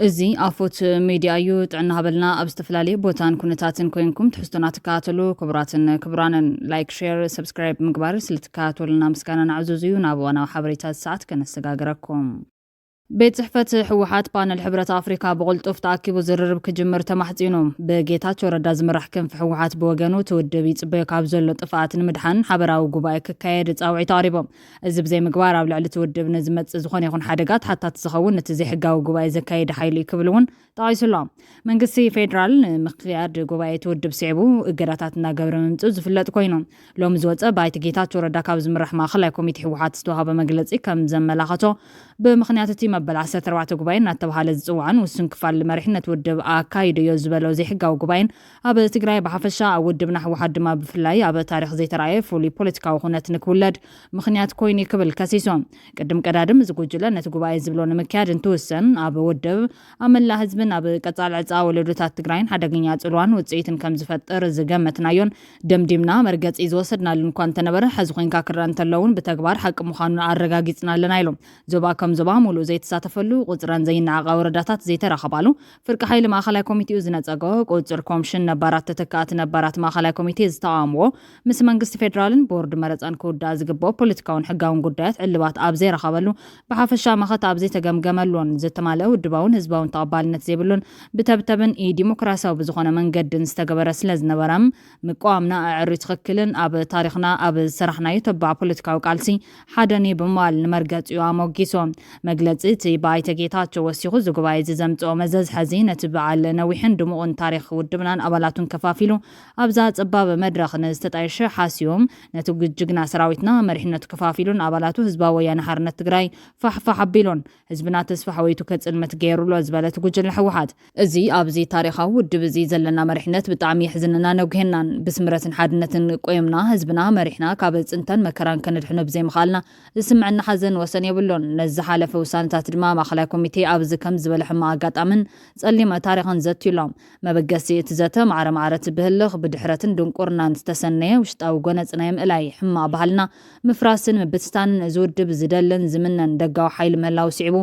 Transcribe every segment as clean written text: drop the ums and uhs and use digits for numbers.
እዚ ኣፎት ሚድያ እዩ ጥዕና ሃበልና ኣብ ዝተፈላለዩ ቦታን ኩነታትን ኮይንኩም ትሕዝቶና ትከታተሉ ክቡራትን ክቡራንን ላይክ ሼር ሰብስክራይብ ምግባር ስለትከታተሉና ምስጋና ንዕዘዙ እዩ ናብ ዋናው ሓበሬታት ሰዓት ከነሰጋግረኩም ቤት ጽሕፈት ሕወሓት ፓነል ሕብረት ኣፍሪካ ብቁልጡፍ ተኣኪቡ ዝርርብ ክጅምር ተማሕጺኑ ብጌታቸው ረዳ ዝምራሕ ክንፍ ሕወሓት ብወገኑ ትውድብ ይጽበዮ ካብ ዘሎ ጥፍኣት ንምድሓን ሓበራዊ ጉባኤ ክካየድ ጻውዒት ኣቕሪቦም እዚ ብዘይ ምግባር ኣብ ልዕሊ ትውድብ ንዝመጽእ ዝኾነ ይኹን ሓደጋት ሓታት ዝኸውን ነቲ ዘይሕጋዊ ጉባኤ ዘካየደ ሓይሉ ክብል እውን ጠቒሱሎ መንግስቲ ፌደራል ምክያድ ጉባኤ ትውድብ ስዒቡ እገዳታት እናገበረ ምምጽኡ ዝፍለጥ ኮይኑ ሎሚ ዝወፀ ባይቲ ጌታቸው ረዳ ካብ ዝምራሕ ማእኸላይ ኮሚቴ ሕወሓት ዝተዋሃበ መግለጺ ከም ዘመላኸቶ ብምኽንያት እቲ መበል 14 ጉባኤ እናተባሃለ ዝጽዋዕን ውሱን ክፋል መሪሕነት ውድብ ኣካይዱ እዩ ዝበለው ዘይሕጋዊ ጉባኤን ኣብ ትግራይ ብሓፈሻ ኣብ ውድብና ሕወሓት ድማ ብፍላይ ኣብ ታሪክ ዘይተረኣየ ፍሉይ ፖለቲካዊ ኩነት ንክውለድ ምኽንያት ኮይኑ ክብል ከሲሶም ቅድም ቀዳድም ዝጉጅለ ነቲ ጉባኤ ዝብሎ ንምክያድ እንትውሰን ኣብ ውድብ ኣብ መላ ህዝብን ኣብ ቀጻል ዕፃ ወለዶታት ትግራይን ሓደገኛ ጽልዋን ውጽኢትን ከም ዝፈጥር ዝገመትናዮን ደምዲምና መርገጺ ዝወሰድናሉ እንኳ እንተነበረ ሕዚ ኮይንካ ክረአ እንተለውን ብተግባር ሓቂ ምዃኑ ኣረጋጊጽና ኣለና ኢሎም ዞባ ከም ዞባ ሙሉእ ዘይተሳተፈሉ ቁጽረን ዘይነዓቐ ወረዳታት ዘይተረኸባሉ ፍርቂ ሓይሊ ማእኸላይ ኮሚቴኡ ዝነጸጎ ቁጽር ኮሚሽን ነባራት ተተካእቲ ነባራት ማእኸላይ ኮሚቴ ዝተቃወምዎ ምስ መንግስቲ ፌደራልን ቦርድ መረፃን ክውዳእ ዝግብኦ ፖለቲካውን ሕጋውን ጉዳያት ዕልባት ኣብ ዘይረኸበሉ ብሓፈሻ መኸት ኣብ ዘይተገምገመሉን ዝተማልአ ውድባውን ህዝባውን ተቐባልነት ዘይብሉን ብተብተብን ዲሞክራሲያዊ ብዝኾነ መንገድን ዝተገበረ ስለ ዝነበረም ምቃዋምና ኣዕርዩ ትኽክልን ኣብ ታሪክና ኣብ ስራሕናዮ ተባዕ ፖለቲካዊ ቃልሲ ሓደኒ ብምባል ንመርገፂኡ ኣሞጊሶም መግለፂ እቲ ባይተ ጌታቸው ወሲኹ ዝጉባኤ ዘምጽኦ መዘዝ ሕዚ ነቲ በዓል ነዊሕን ድሙቕን ታሪክ ውድብናን ኣባላቱን ከፋፊሉ ኣብዛ ጽባብ መድረኽ ንዝተጣየሸ ሓሲዮም ነቲ ግጅግና ሰራዊትና መሪሕነቱ ከፋፊሉን ኣባላቱ ህዝባዊ ወያነ ሓርነት ትግራይ ፋሕፋሕ ኣቢሎን ህዝብና ተስፋ ሓወይቱ ከጽልመት ገይሩሎ ዝበለት ጉጅለ ሕወሓት እዚ ኣብዚ ታሪኻዊ ውድብ እዚ ዘለና መሪሕነት ብጣዕሚ ይሕዝንና ነጉሄናን ብስምረትን ሓድነትን ቆየምና ህዝብና መሪሕና ካብ ጽንተን መከራን ከነድሕኖ ብዘይምኻልና ዝስምዐና ሓዘን ወሰን የብሎን ነዝሓለፈ ውሳነታት ድማ ማእኸላይ ኮሚቴ ኣብዚ ከም ዝበለ ሕማቕ ኣጋጣምን ጸሊም ታሪኽን ዘትዩሎም መበገሲ እቲ ዘተ ማዕረ ማዕረት ብህልኽ ብድሕረትን ድንቁርናን ዝተሰነየ ውሽጣዊ ጎነፅ ናይ ምእላይ ሕማቕ ባህልና ምፍራስን ምብትታንን ዝውድብ ዝደልን ዝምነን ደጋዊ ሓይሊ ምህላው ስዒቡ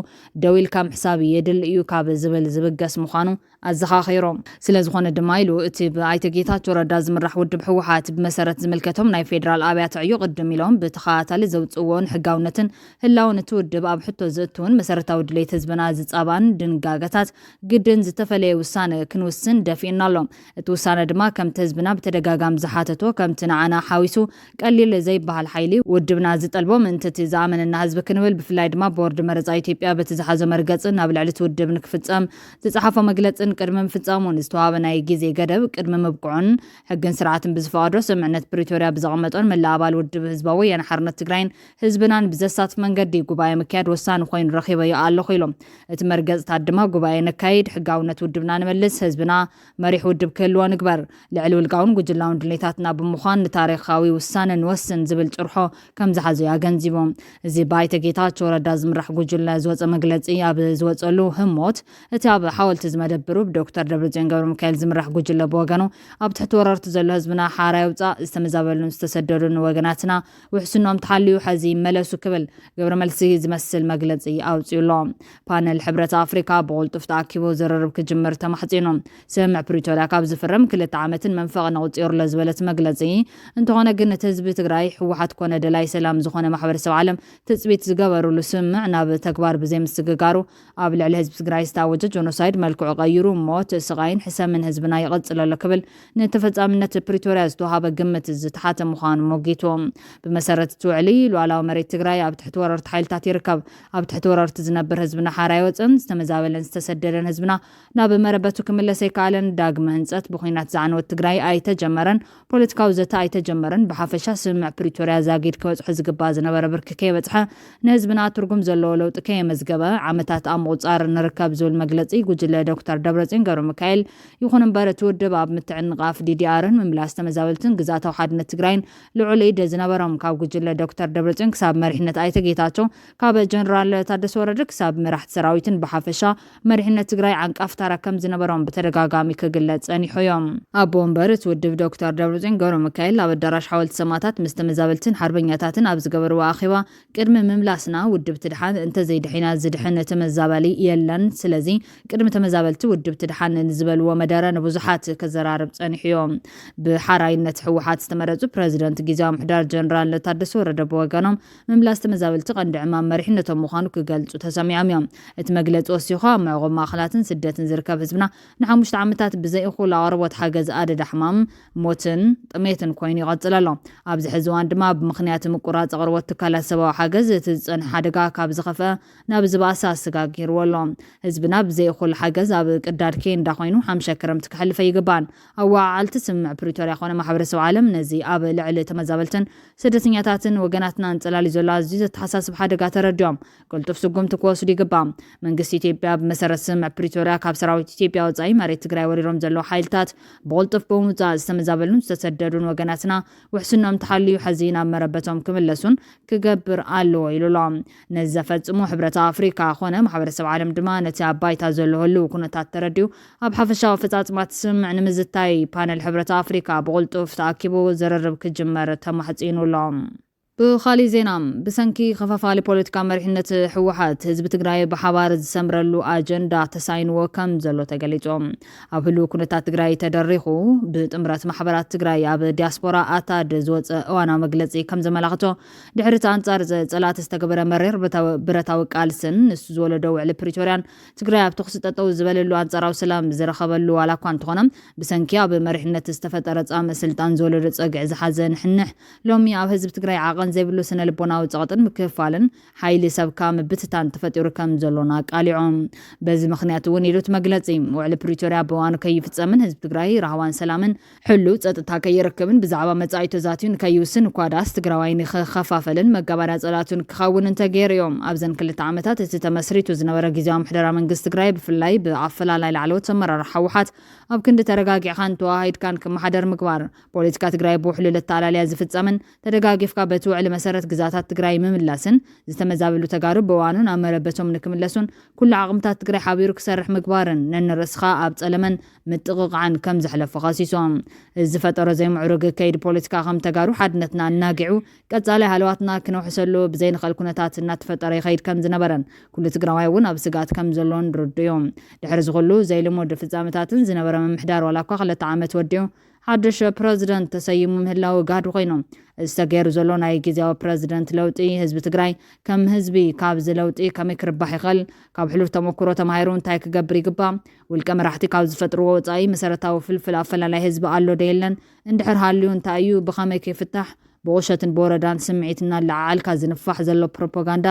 ደው ኢልካ ምሕሳብ የድል እዩ ካብ ዝብል ዝብገስ ምዃኑ ኣዘኻኺሮም ስለ ዝኾነ ድማ ኢሉ እቲ ብኣይተ ጌታቸው ረዳ ዝምራሕ ውድብ ሕወሓት ብመሰረት ዝምልከቶም ናይ ፌደራል ኣብያተ ዕዮ ቅድም ኢሎም ብተኸታታሊ ዘውፅዎን ሕጋውነትን ህላውን እቲ ውድብ ኣብ ሕቶ ዝእትውን መሰረታዊ ድሌት ህዝብና ዝጻባን ድንጋገታት ግድን ዝተፈለየ ውሳነ ክንውስን ደፊእና ኣሎም እቲ ውሳነ ድማ ከምቲ ህዝብና ብተደጋጋሚ ዝሓተቶ ከምቲ ንዓና ሓዊሱ ቀሊል ዘይበሃል ሓይሊ ውድብና ዝጠልቦ ምእንቲ እቲ ዝኣመነና ህዝቢ ክንብል ብፍላይ ድማ ቦርድ መረፃ ኢትዮጵያ በቲ ዝሓዞ መርገፅን ናብ ልዕሊ እቲ ውድብ ንክፍጸም ዝፀሓፎ መግለፅን ቅድሚ ምፍጻሙን ዝተዋሃበ ናይ ግዜ ገደብ ቅድሚ ምብቅዑን ሕግን ስርዓትን ብዝፈቅዶ ስምምዕነት ፕሪቶርያ ብዘቐመጦን መላእ ኣባል ውድብ ህዝባዊ ወያነ ሓርነት ትግራይን ህዝብናን ብዘሳትፍ መንገዲ ጉባኤ ምክያድ ወሳኒ ኮይኑ ረኺበዮ ኣለኹ ኢሎም እቲ መርገፅታት ድማ ጉባኤ ነካይድ ሕጋውነት ውድብና ንመልስ ህዝብና መሪሕ ውድብ ክህልዎ ንግበር ልዕሊ ውልቃውን ጉጅላውን ድሌታትና ብምዃን ንታሪኻዊ ውሳነ ንወስን ዝብል ጭርሖ ከም ዝሓዘ ኣገንዚቦም እዚ ባይተ ጌታቸው ረዳ ዝምራሕ ጉጅለ ዝወፀ መግለፂ ኣብ ዝወፀሉ ህሞት እቲ ኣብ ሓወልቲ ዝመደብሩ ብዶክተር ደብረጽዮን ገብረ ሚካኤል ዝምራሕ ጉጅለ ብወገኑ ኣብ ትሕቲ ወረርቲ ዘሎ ህዝብና ሓራይ ውፃእ ዝተመዛበሉን ዝተሰደዱን ወገናትና ውሕስኖም ተሓልዩ ሕዚ መለሱ ክብል ገብረ መልሲ ዝመስል መግለፂ ኣውፅኡሎም ፓነል ሕብረት ኣፍሪካ ብቁልጡፍ ተኣኪቡ ዝርርብ ክጅምር ተማሕጺኖም ስምምዕ ፕሪቶርያ ካብ ዝፍረም 2 ዓመትን መንፈቕ ነቑፂሩሎ ዝበለት መግለፂ እንተኾነ ግን እቲ ህዝቢ ትግራይ ሕወሓት ኮነ ደላይ ሰላም ዝኾነ ማሕበረሰብ ዓለም ትፅቢት ዝገበሩሉ ስምምዕ ናብ ተግባር ብዘይምስግጋሩ ኣብ ልዕሊ ህዝቢ ትግራይ ዝተወጀ ጆኖሳይድ መልክዑ ቀይሩ ሞት ስቃይን ሕሰምን ህዝብና ይቕጽል ኣሎ ክብል ንተፈጻምነት ፕሪቶርያ ዝተዋሃበ ግምት ዝተሓተ ምዃኑ ሞጊቶም ብመሰረት ትውዕሊ ሉዓላዊ መሬት ትግራይ ኣብ ትሕቲ ወረርቲ ሓይልታት ይርከብ ኣብ ትሕቲ ወረርቲ ዝነብር ህዝብና ሓራይ ወፅን ዝተመዛበለን ዝተሰደደን ህዝብና ናብ መረበቱ ክምለስ ኣይከኣለን ዳግመ ህንፀት ብኩናት ዝዓነወት ትግራይ ኣይተጀመረን ፖለቲካዊ ዘተ ኣይተጀመረን ብሓፈሻ ስምምዕ ፕሪቶርያ ዛጊድ ከበፅሖ ዝግባእ ዝነበረ ብርኪ ከይበፅሐ ንህዝብና ትርጉም ዘለዎ ለውጢ ከየመዝገበ ዓመታት ኣብ ምቁፃር ንርከብ ዝብል መግለፂ ጉጅለ ዶክተር ደብረ ደብረጽዮን ገብረ ሚካኤል ይኹን እምበር ትውድብ ኣብ ምትዕንቃፍ ዲዲአርን ምምላስ ተመዛበልትን ግዛታዊ ሓድነት ትግራይን ልዑል ኢድ ዝነበሮም ካብ ጉጅለ ዶክተር ደብረጽዮን ክሳብ መሪሕነት ኣይተ ጌታቸው ካብ ጀነራል ታደሰ ወረደ ክሳብ መራሕቲ ሰራዊትን ብሓፈሻ መሪሕነት ትግራይ ዓንቃፍ ታራ ከም ዝነበሮም በተደጋጋሚ ክግለጽ ጸኒሑ እዮም። ኣቦ እምበር ትውድብ ዶክተር ደብረጽዮን ገብረ ሚካኤል ኣብ ኣዳራሽ ሓወልቲ ሰማዕታት ምስ ተመዛበልትን ሓርበኛታትን ኣብ ዝገበርዎ ኣኼባ ቅድሚ ምምላስና ውድብ ትድሓን እንተዘይድሒና ዝድሕን ተመዛበሊ የለን ስለዚ ቅድሚ ተመዛበልቲ ውድብ ትድሓን ዝብልዎ መደረ ንብዙሓት ከዘራርብ ጸኒሑ እዮም። ብሓራይነት ሕወሓት ዝተመረጹ ፕረዚደንት ጊዜያዊ ምሕዳር ጀነራል ታደሰ ወረደ ብወገኖም ምምላስ ተመዛበልቲ ቀንዲ ዕማም መሪሕነቶም ምዃኑ ክገልጹ ተሰሚዖም እዮም። እቲ መግለጺ ወሲኹ ኣብ ምዕቆብ ማእኸላትን ስደትን ዝርከብ ህዝብና ን5 ዓመታት ብዘይእኹል ኣቕርቦት ሓገዝ ኣደዳ ሕማም ሞትን ጥሜትን ኮይኑ ይቐጽል ኣሎ። ኣብዚ ሕዚ እዋን ድማ ብምኽንያት ምቁራጽ ኣቕርቦት ትካላት ሰብኣዊ ሓገዝ እቲ ዝጸንሐ ሓደጋ ካብ ዝኸፍአ ናብ ዝባእሰ ኣሰጋጊርዎ ኣሎ። ህዝብና ብዘይእኹል ሓገዝ ኣብ ቅዳድ ኬንዳ ኮይኑ ሓምሻ ክረምቲ ክሕልፈ ይግባን። ኣዋዓልቲ ስምዕ ፕሪቶርያ ኮነ ማሕበረሰብ ዓለም ነዚ ኣብ ልዕሊ ተመዛበልትን ስደተኛታትን ወገናትናን ጽላሊ ዘሎ ኣዝዩ ዘተሓሳስብ ሓደጋ ተረዲኦም ቅልጡፍ ስጉምቲ ክወስዱ ይግባእ። መንግስቲ ኢትዮጵያ ብመሰረት ስምዕ ፕሪቶርያ ካብ ሰራዊት ኢትዮጵያ ወጻኢ መሬት ትግራይ ወሪሮም ዘለዉ ሓይልታት ብቕልጡፍ ብምውፃእ ዝተመዛበሉን ዝተሰደዱን ወገናትና ውሕስኖም ተሓልዩ ሕዚ ናብ መረበቶም ክምለሱን ክገብር ኣለዎ ኢሉሎም። ነዚ ዘፈጽሙ ሕብረት ኣፍሪካ ኮነ ማሕበረሰብ ዓለም ድማ ነቲ ኣብ ባይታ ዘሎ ህልው ኩነታት ተረዲዩ ኣብ ሓፈሻዊ ፈጻጽማት ስምዕ ንምዝታይ ፓነል ሕብረት ኣፍሪካ ብቕልጡፍ ተኣኪቡ ዝርርብ ክጅመር ተማሕጺኑሎም። ብኻሊእ ዜና ብሰንኪ ከፋፋሊ ፖለቲካ መሪሕነት ሕወሓት ህዝቢ ትግራይ ብሓባር ዝሰምረሉ ኣጀንዳ ተሳይንዎ ከም ዘሎ ተገሊጾም። ኣብ ህልው ኩነታት ትግራይ ተደሪኹ ብጥምረት ማሕበራት ትግራይ ኣብ ዲያስፖራ ኣታድ ዝወፀ እዋናዊ መግለጺ ከም ዘመላኽቶ ድሕሪ አንጻር ጸላት ዝተገበረ መሪር ብረታዊ ቃልስን ንሱ ዝወለዶ ውዕሊ ፕሪቶርያን ትግራይ ኣብ ትኩስ ጠጠው ዝበለሉ አንጻራዊ ሰላም ዝረኸበሉ ዋላ እኳ እንተኾነ ብሰንኪ ኣብ መሪሕነት ዝተፈጠረ ጻመ ስልጣን ዝወለዶ ጸግዕ ዝሓዘ ንሕንሕ ሎሚ ኣብ ህዝቢ ትግራይ ዓቐን ዘይብሉ ስነ ልቦናዊ ጸቕጥን ምክፍፋልን ሓይሊ ሰብካ ምብትታን ተፈጢሩ ከም ዘሎና ቃሊዖም። በዚ ምኽንያት እውን ኢሉት መግለጺ ውዕሊ ፕሪቶርያ ብእዋኑ ከይፍጸምን ህዝቢ ትግራይ ረሃዋን ሰላምን ሕሉው ጸጥታ ከይረክብን ብዛዕባ መጻኢቶ ዛትዩ ንከይውስን እኳ ዳስ ትግራዋይ ንኽኸፋፈልን መጋባርያ ጸላቱን ክኸውን እንተገይሩ እዮም። ኣብዘን 2 ዓመታት እቲ ተመስሪቱ ዝነበረ ጊዜያዊ ምሕደራ መንግስቲ ትግራይ ብፍላይ ብኣፈላላይ ላዕለዎት ኣመራርሓ ሕወሓት ኣብ ክንዲ ተረጋጊዕካን ተዋሂድካን ክመሓደር ምግባር ፖለቲካ ትግራይ ብውሕሉል ኣተኣላልያ ዝፍጸምን ተደጋጊፍካ በቲ ውዕሊ መሰረት ግዛታት ትግራይ ምምላስን ዝተመዛበሉ ተጋሩ ብእዋኑ ናብ መረበቶም ንክምለሱን ኩሉ ዓቕምታት ትግራይ ሓቢሩ ክሰርሕ ምግባርን ነንርእስኻ ኣብ ጸለመን ምጥቕቓዕን ከም ዘሕለፈ ኸሲሶም። እዚ ፈጠሮ ዘይምዕሩግ ከይዲ ፖለቲካ ከም ተጋሩ ሓድነትና እናጊዑ ቀጻላይ ሃለዋትና ክነውሕሰሉ ብዘይንኽእል ኩነታት እናተፈጠረ ይኸይድ ከም ዝነበረን ኩሉ ትግራዋይ እውን ኣብ ስጋት ከም ዘሎን ርድዮም። ድሕሪ ዝኹሉ ዘይልሙድ ፍጻመታትን ዝነበረ ምምሕዳር ዋላ እኳ 2 ዓመት ወዲኡ ሓድሽ ፕረዚደንት ተሰይሙ ምህላው ጋዱ ኮይኖም ዝተገይሩ ዘሎ ናይ ጊዜያዊ ፕረዚደንት ለውጢ ህዝቢ ትግራይ ከም ህዝቢ ካብ ዝለውጢ ከመይ ክርባሕ ይኽእል ካብ ሕሉፍ ተመክሮ ተማሂሩ እንታይ ክገብር ይግባእ ውልቀ መራሕቲ ካብ ዝፈጥርዎ ወጻኢ መሰረታዊ ፍልፍል ኣፈላላይ ህዝቢ ኣሎ ዶ የለን እንድሕር ሃልዩ እንታይ እዩ ብኸመይ ከይፍታሕ ብቑሸትን ብወረዳን ስምዒትና ለዓልካ ዝንፋሕ ዘሎ ፕሮፓጋንዳ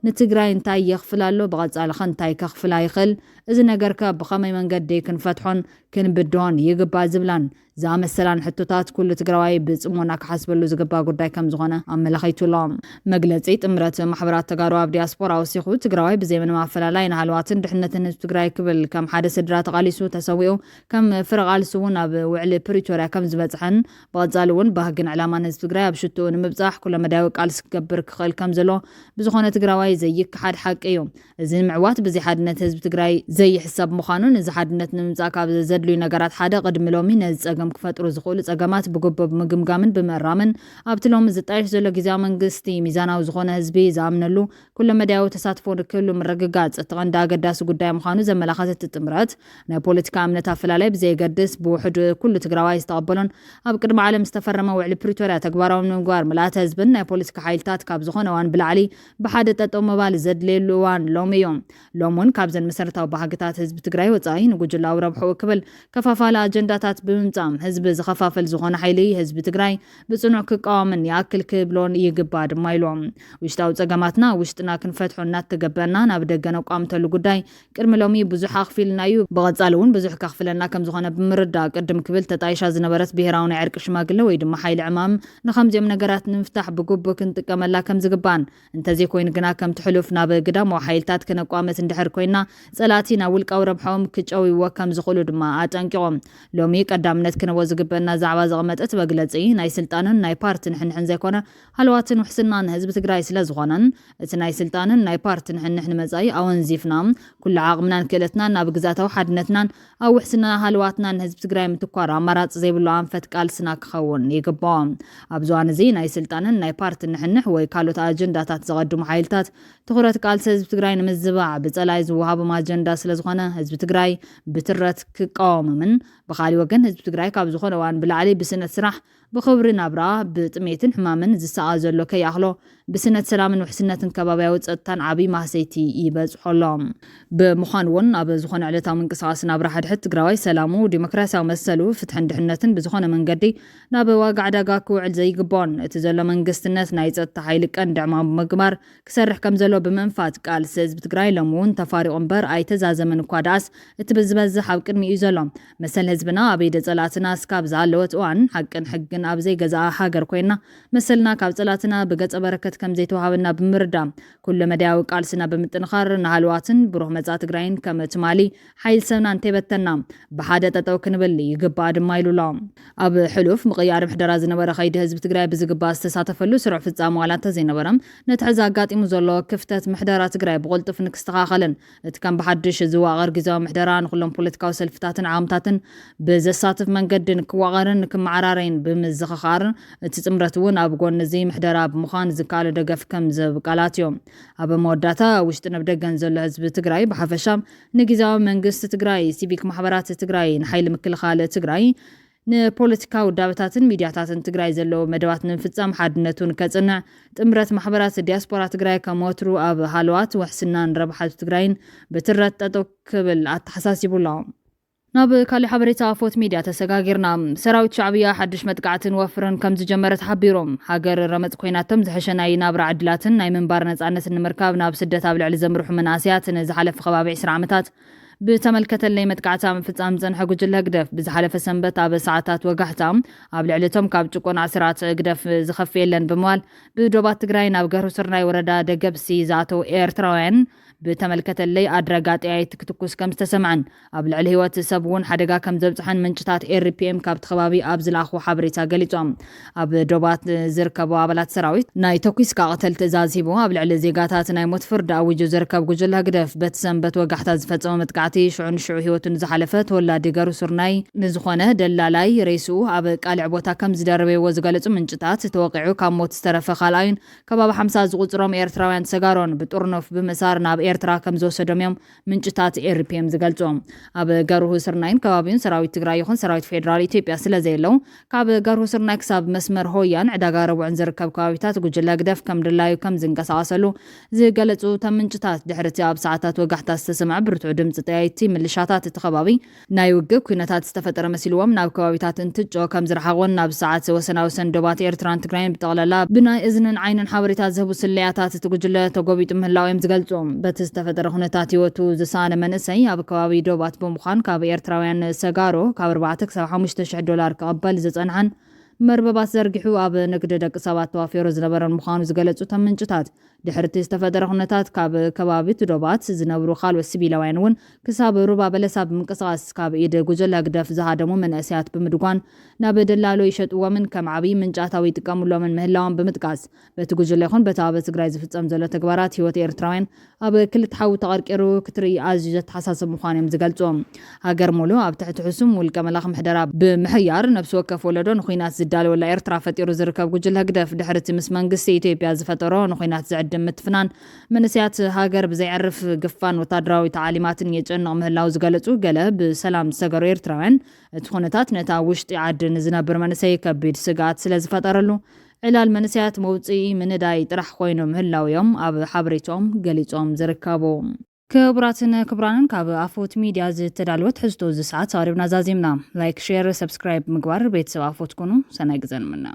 ንትግራይ እንታይ የኽፍል ኣሎ ብቐጻሊ ኸ እንታይ ከኽፍላ ይኽእል እዚ ነገርከ ብኸመይ መንገዲ ክንፈትሖን ክንብድሆን ይግባእ ዝብላን ዝኣመሰላን ሕቶታት ኩሉ ትግራዋይ ብጽሞና ክሓስበሉ ዝግባእ ጉዳይ ከም ዝኾነ ኣመላኺቱሎም። መግለጺ ጥምረት ማሕበራት ተጋሩ ኣብ ዲያስፖራ ወሲኹ ትግራዋይ ብዘይ ምንም ኣፈላላይ ንሃልዋትን ድሕነትን ህዝቢ ትግራይ ክብል ከም ሓደ ስድራ ተቓሊሱ ተሰዊኡ ከም ፍረቓልሲ እውን ኣብ ውዕሊ ፕሪቶርያ ከም ዝበጽሐን ብቐጻሊ እውን ባህግን ዕላማን ህዝቢ ትግራይ ኣብ ሽትኡ ንምብጻሕ ኩለ መዳዊ ቃልሲ ክገብር ክኽእል ከም ዘሎ ብዝኾነ ትግራዋይ ዘይክሓድ ሓቂ እዩ። እዚ ንምዕዋት ብዘይ ሓድነት ህዝቢ ትግራይ ዘይሕሰብ ምዃኑን እዚ ሓድነት ንምምጻእ ካብ ዘድልዩ ነገራት ሓደ ቅድሚ ሎሚ ነዚ ጸገም ክፈጥሩ ዝኽእሉ ጸገማት ብግቡእ ምግምጋምን ብምእራምን ኣብቲ ሎሚ ዝጣየሽ ዘሎ ጊዜያዊ መንግስቲ ሚዛናዊ ዝኾነ ህዝቢ ዝኣምነሉ ኩለ መዳዊ ተሳትፎ ንክህሉ ምርግጋጽ እቲ ቀንዲ ኣገዳሲ ጉዳይ ምዃኑ ዘመላኸተት ጥምረት ናይ ፖለቲካ እምነት ኣፈላላይ ብዘይገድስ ብውሕድ ኩሉ ትግራዋይ ዝተቐበሎን ኣብ ቅድሚ ዓለም ዝተፈረመ ውዕሊ ፕሪቶርያ ተግባራዊ ንምግባር ምልኣተ ህዝብን ናይ ፖለቲካ ሓይልታት ካብ ዝኾነ እዋን ብላዕሊ ብሓደ ጠጠው ምባል ዘድልየሉ እዋን ሎሚ እዮም። ሎሚ እውን ካብዘን መሰረታዊ ባህግታት ህዝቢ ትግራይ ወጻኢ ንጉጅላዊ ረብሕኡ ክብል ከፋፋለ ኣጀንዳታት ብምምጻም ህዝቢ ዝኸፋፈል ዝኾነ ሓይሊ ህዝቢ ትግራይ ብጽኑዕ ክቃወም ክቃወምን ያክል ክብሎን ይግባድ ማይሎም ውሽጣው ጸገማትና ውሽጥና ክንፈትሑ እናተገበና ናብ ደገነ ቋምተሉ ጉዳይ ቅድሚ ሎሚ ብዙሕ ኣኽፊልናዩ በቀጻሉን ብዙሕ ከኽፍለና ከም ዝኾነ ብምርዳ ቅድም ክብል ተጣይሻ ዝነበረት ብሄራዊ ናይ ዕርቂ ሽማግለ ወይ ድማ ሓይሊ ዕማም ንኸምዚኦም ነገራት ንምፍታሕ ብግቡእ ክንጥቀመላ ከም ዝግባን እንተዘይ ኮይኑ ግና ከም ትሕሉፍ ናብ ግዳማዊ ሓይልታት ክነቋመት እንድሕር ኮይና ጸላቲ ናብ ውልቃዊ ረብሖም ክጨውይዎ ከም ዝኽእሉ ድማ ኣጠንቂቖም ሎሚ ቀዳምነት ክንቦ ዝግበና ዛዕባ ዘቐመጠት መግለጺ ናይ ስልጣንን ናይ ፓርቲን ሕንሕን ዘይኮነ ሃልዋትን ውሕስናን ህዝቢ ትግራይ ስለ ዝኾነን እቲ ናይ ስልጣንን ናይ ፓርቲን ሕንሕን መጻኢ ኣወንዚፍና ኩሉ ዓቕምናን ክእለትናን ናብ ግዛታዊ ሓድነትናን ኣብ ውሕስና ሃልዋትናን ህዝቢ ትግራይ ምትኳር ኣማራፂ ዘይብሉ ኣንፈት ቃልስና ክኸውን ይግባኦ ኣብ ዝዋን እዚ ናይ ስልጣንን ናይ ፓርቲን ሕንሕ ወይ ካልኦት ኣጀንዳታት ዘቐድሙ ሓይልታት ትኹረት ቃልሲ ህዝቢ ትግራይ ንምዝባዕ ብጸላይ ዝወሃቦም ኣጀንዳ ስለ ዝኾነ ህዝቢ ትግራይ ብትረት ክቃወሞምን ብኻልእ ወገን ህዝቢ ትግራይ ካብ ዝኾነ እዋን ብላዕሊ ብስነት ስራሕ ብኽብሪ ናብራ ብጥሜትን ሕማምን ዝሰኣ ዘሎ ከይኣኽሎ ብስነት ሰላምን ውሕስነትን ከባብያዊ ጸጥታን ዓብዪ ማህሰይቲ ይበጽሖሎም ብምዃኑ እውን ኣብ ዝኾነ ዕለታዊ ምንቅስቓስ ናብራ ሓድሕድ ትግራዋይ ሰላሙ ዲሞክራሲያዊ መሰሉ ፍትሕን ድሕነትን ብዝኾነ መንገዲ ናብ ዋጋ ዕዳጋ ክውዕል ዘይግባኦን እቲ ዘሎ መንግስትነት ናይ ጸጥታ ሓይሊ ቀንዲ ዕማም ብምግባር ክሰርሕ ከም ዘሎ ብምንፋት ቃልሲ ህዝቢ ትግራይ ሎሚ እውን ተፋሪቑ እምበር ኣይተዛዘመን እኳ ደኣስ እቲ ብዝበዝሕ ኣብ ቅድሚ እዩ ዘሎ መሰል ህዝብና ኣብ ኢደ ጸላትና እስካብ ዝሃለወት እዋን ሓቅን ሕግን ኣብ ዘይገዛኣ ሃገር ኮይና መሰልና ካብ ጸላትና ብገጸ በረከት ከም ዘይተዋሃበና ብምርዳ ኩሉ መድያዊ ቃልስና ብምጥንኻር ንሃልዋትን ብሩህ መጻኢ ትግራይን ከም ትማሊ ሓይል ሰብና እንተይበተና ብሓደ ጠጠው ክንብል ይግባእ ድማ ኢሉሎ ኣብ ሕሉፍ ምቕያር ምሕደራ ዝነበረ ኸይዲ ህዝቢ ትግራይ ብዝግባእ ዝተሳተፈሉ ስሩዕ ፍጻመ ዋላ እንተዘይነበረ ነቲ ሕዚ ኣጋጢሙ ዘሎ ክፍተት ምሕደራ ትግራይ ብቕልጡፍ ንክስተኻኸልን እቲ ከም ብሓድሽ ዝዋቐር ግዜያዊ ምሕደራ ንኩሎም ፖለቲካዊ ሰልፍታትን ዓቕምታትን ብዘሳትፍ መንገዲ ንክዋቐርን ንክመዓራረይን ብምዝኽኻር እቲ ጽምረት እውን ኣብ ጎኒ እዚ ምሕደራ ብምዃን ዝከኣለ ደገፍ ከም ዘብቃላት እዮም ኣብ መወዳእታ ውሽጢ ናብ ደገን ዘሎ ህዝቢ ትግራይ ብሓፈሻ ንግዜያዊ መንግስቲ ትግራይ ሲቪክ ማሕበራት ትግራይ ንሓይሊ ምክልኻል ትግራይ ንፖለቲካ ውዳበታትን ሚድያታትን ትግራይ ዘለዎ መደባት ንምፍጻም ሓድነቱን ከጽንዕ ጥምረት ማሕበራት ዲያስፖራ ትግራይ ከም ወትሩ ኣብ ሃልዋት ውሕስናን ረብሓት ትግራይን ብትረት ጠጠው ክብል ኣተሓሳሲቡሎ ናብ ካልእ ሓበሬታ ፎት ሚድያ ተሰጋጊርና ሰራዊት ሻዕብያ ሓድሽ መጥቃዕትን ወፍርን ከም ዝጀመረት ሓቢሮም ሃገር ረመጽ ኮይናቶም ዝሐሸናይ ናብራ ዕድላትን ናይ ምንባር ነጻነትን ንምርካብ ናብ ስደት ኣብ ልዕሊ ዘምርሑ መናእስያት ንዝሓለፈ ከባቢ 20 ዓመታት ብተመልከተለይ መጥቃዕታ ምፍጻም ዝጸንሐ ጉጅለ ህግደፍ ብዝሓለፈ ሰንበት ኣብ ሰዓታት ወጋሕታ ኣብ ልዕሊቶም ካብ ጭቆና ስርዓት ህግደፍ ዝኸፍየለን ብምባል ብዶባት ትግራይ ናብ ገርሁ ስርናይ ወረዳ ደገብሲ ዝኣተው ኤርትራውያን ብተመልከተለይ ኣድረጋጥያይ ክትኩስ ከም ዝተሰምዐን ኣብ ልዕሊ ህይወት ሰብ እውን ሓደጋ ከም ዘብጽሐን ምንጭታት ኤርፒኤም ካብቲ ከባቢ ኣብ ዝለኣኽቦ ሓበሬታ ገሊጾም ኣብ ዶባት ዝርከቡ ኣባላት ሰራዊት ናይ ተኩስካ ቅተል ትእዛዝ ሂቡ ኣብ ልዕሊ ዜጋታት ናይ ሞት ፍርዲ ኣውጁ ዝርከብ ጉጅለ ህግደፍ በቲ ሰንበት ወጋሕታ ዝፈጸመ መጥቃዕቲ ሽዑ ህይወቱን ዝሓለፈ ተወላዲ ገሩ ሱርናይ ንዝኾነ ደላላይ ሬሱ ኣብ ቃልዕ ቦታ ከም ዝደረበይዎ ዝገለጹ ምንጭታት ተወቂዑ ካብ ሞት ዝተረፈ ካልኣይን ከባቢ 50 ዝቁጽሮም ኤርትራውያን ተሰጋሮን ብጦርኖፍ ብምሳር ናብ ኤርትራ ከም ዝወሰዶም እዮም ምንጭታት ኤርፒኤም ዝገልጾም ኣብ ገርሁ ስርናይን ከባቢውን ሰራዊት ትግራይ ይኹን ሰራዊት ፌደራል ኢትዮጵያ ስለ ዘየለው ካብ ገርሁ ስርናይ ክሳብ መስመር ሆያን ዕዳጋ ረቡዕን ዝርከብ ከባቢታት ጉጅለ ህግደፍ ከም ድላዩ ከም ዝንቀሳቐሰሉ ዝገለጹ እቶም ምንጭታት ድሕርቲ ኣብ ሰዓታት ወጋሕታ ዝተሰምዐ ብርቱዕ ድምፂ ጠያይቲ ምልሻታት እቲ ከባቢ ናይ ውግእ ኩነታት ዝተፈጠረ መሲልዎም ናብ ከባቢታት እንትጮ ከም ዝረሓቑን ናብ ሰዓት ወሰናወሰን ዶባት ኤርትራን ትግራይን ብጠቕላላ ብናይ እዝንን ዓይንን ሓበሬታት ዝህቡ ስልያታት እቲ ጉጅለ ተጎቢጡ ምህላው እዮም ዝገልጾም ዝተፈጠረ ኩነታት ህይወቱ ዝሳነ መንእሰይ ኣብ ከባቢ ዶባት ብምዃን ካብ ኤርትራውያን ሰጋሮ ካብ 4 ክሳብ 5,000 ዶላር ክቕበል ዝጸንሐን መርበባት ዘርጊሑ ኣብ ንግዲ ደቂ ሰባት ተዋፊሩ ዝነበረን ምዃኑ ዝገለጹ እቶም ምንጭታት ድሕርቲ ዝተፈጠረ ኩነታት ካብ ከባቢ ዶባት ዝነብሩ ካልኦት ሲቪላውያን እውን ክሳብ ሩባ በለሳ ብምንቅስቓስ ካብ ኢድ ጉጅለ ህግደፍ ዝሃደሙ መንእሰያት ብምድጓን ናብ ደላሎ ይሸጥዎምን ከም ዓብዪ ምንጫታዊ ይጥቀምሎምን ምህላዎም ብምጥቃስ በቲ ጉጅለ ይኹን በቲ ኣብ ትግራይ ዝፍጸም ዘሎ ተግባራት ህይወት ኤርትራውያን ኣብ ክልተ ሓዊ ተቐርቂሩ ክትርኢ ኣዝዩ ዘተሓሳስብ ምዃኑ እዮም ዝገልጾም ሃገር ሙሉእ ኣብ ትሕቲ ሕሱም ውልቀ መላኽ ምሕደራ ብምሕያር ነብሲ ወከፍ ወለዶ ንኹናት ዝዳለወላ ኤርትራ ፈጢሩ ዝርከብ ጉጅለ ህግደፍ ድሕርቲ ምስ መንግስቲ ኢትዮጵያ ዝፈጠሮ ንኹናት ዝዕድም ምትፍናን መንእሰያት ሃገር ብዘይዕርፍ ግፋን ወታደራዊ ተዓሊማትን የጨንቕ ምህላው ዝገለጹ ገለ ብሰላም ዝተገሩ ኤርትራውያን እቲ ኩነታት ነታ ውሽጢ ዓዲ ንዝነብር መንእሰይ ከቢድ ስጋት ስለ ዝፈጠረሉ ዕላል መንእሰያት መውፅኢ ምንዳይ ጥራሕ ኮይኑ ምህላው እዮም ኣብ ሓበሬቶም ገሊጾም ዝርከቡ ክቡራትን ክቡራንን ካብ ኣፎት ሚድያ ዝተዳልወት ሕዝቶ ዝሰዓት ኣሪብና ዛዚምና ላይክ ሼር ሰብስክራይብ ምግባር ቤተሰብ ኣፎት ኩኑ ሰናይ ግዘን ምና